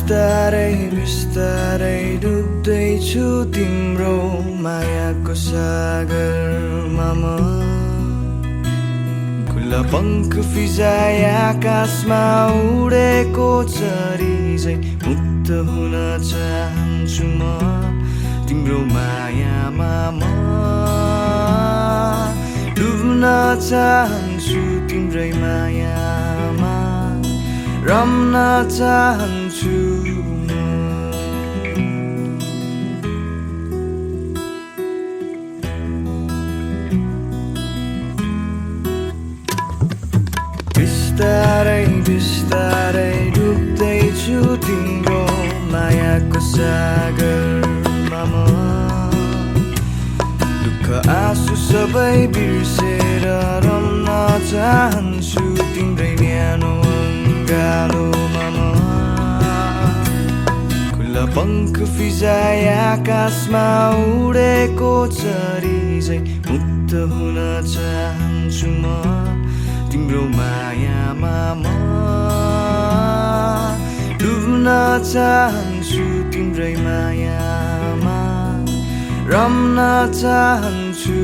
बिस्तारै बिस्तारै डुब्दैछु तिम्रो मायाको सागरमा म खुला पङ्ख फिजाए आकाशमा उडेको चरी झै मुक्त हुन चाहन्छु म तिम्रो मायामा म डुब्न चाहन्छु तिम्रै मायामा रम्न चाहन्छु बिस्तारै बिस्तारै डुब्दैछु तिम्रो मायाको सागरमा म दुःख आँसु सबै बिर्सेर रम्न चाहन्छु तिम्रै न्यानो अङ्गालोमा म खुला पङ्ख फिजाए आकाशमा उडेको चरी झै मुक्त हुन चाहन्छु म तिम्रो मायामा म डुब्न चाहन्छु तिम्रै मायामा रम्न चाहन्छु